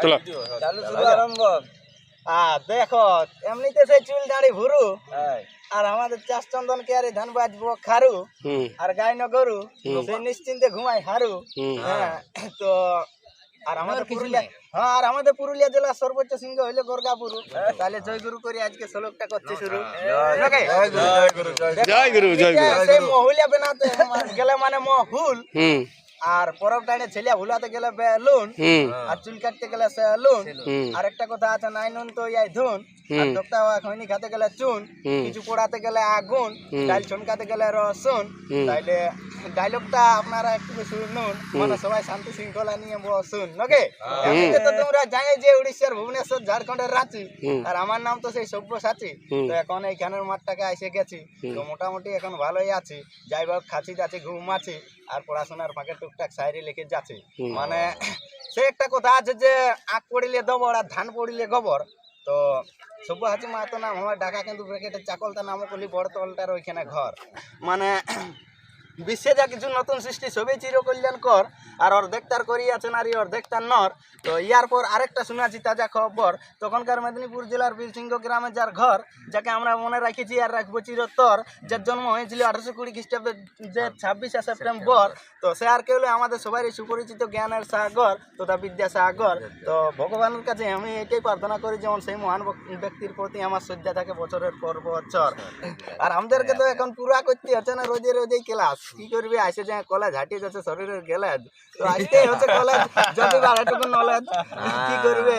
চলো চালু শুরু আরম্ভ। দেখো এমনিতে সেই চুল দাড়ি ভুরু আর আমাদের চাষ চন্দন কে আর ধান বাজবো খারু আর গাই ন গরু সেই নিশ্চিন্তে ঘুমাই হারু। হ্যাঁ তো আর আমাদের পুরুলিয়া আর আমাদের পুরুলিয়া জেলার সর্বোচ্চ সিংহ হইলো গোরগাপুরু। তাহলে জয় গুরু করে আজকে শ্লোকটা করছে শুরু। জয় গুরু জয় গুরু। সেই মহুলিয়া বেনাতে গেলে মানে মহুল আর পরব টাইনে ছেলিয়া ভুলাতে গেলে বেলুন আর চুল কাটতে গেলে সেলুন। আর একটা কথা আছে নাই নুন তো ইয়াই ধুন আর দোক্তা খৈনি খাতে গেলে চুন কিছু পোড়াতে গেলে আগুন ডাল ছনকাতে গেলে রসুন। তাইলে ডায়লগটা আপনারা একটু শুনুন মানে সবাই শান্তি শৃঙ্খলা নিয়ে বসুন ওকে। এমনিতে তো তোমরা জানো যে উড়িষ্যার ভুবনেশ্বর ঝাড়খণ্ডের রাঁচি আর আমার নাম তো সেই সব্যসাচী। তো এখন এইখানের মাঠটাকে এসে গেছি তো মোটামুটি এখন ভালোই আছি। যাই হোক খাচ্ছি যাচ্ছি ঘুমাচ্ছি আর পড়াশোনার ফাঁকে টুকটাক শায়রি লিখে যাচ্ছি। মানে সে একটা কথা আছে যে আখ পড়িলে দবর আর ধান পড়িলে গোবর। তো সব্যসাচী মাহাতো নাম আমার ঢাকা কিন্তু ব্র্যাকেটে চাকলতা নামও করলি বড় তলটার ওইখানে ঘর। মানে বিশ্বে যা কিছু নতুন সৃষ্টি সবই চিরকল্যাণ কর আর অর্ধেক তার করিয়াছে নারী অর্ধেক তার নর। তো ইয়ার পর আরেকটা শোনাছি তাজা খবর। তখনকার মেদিনীপুর জেলার বীরসিংহ গ্রামে যার ঘর যাকে আমরা মনে রাখেছি আর রাখবো চিরতর যার জন্ম হয়েছিল 1820 খ্রিস্টাব্দে যে 26শে সেপ্টেম্বর। তো সে আর কেউ আমাদের সবারই সুপরিচিত জ্ঞানের সাগর তথা বিদ্যাসাগর। তো ভগবানের কাছে আমি এটাই প্রার্থনা করি যেমন সেই মহান ব্যক্তির প্রতি আমার শ্রদ্ধা থাকে বছরের পর বছর। আর আমাদেরকে তো এখন পুরা করতে হচ্ছে না রোজে রোজেই ক্লাস কি করবি আসে যে কলেজ হাঁটিয়ে যাচ্ছে শরীরের গেলে তো আসতেই হচ্ছে কলেজ যদি বাড়াটুকু নলেজ কি করবে।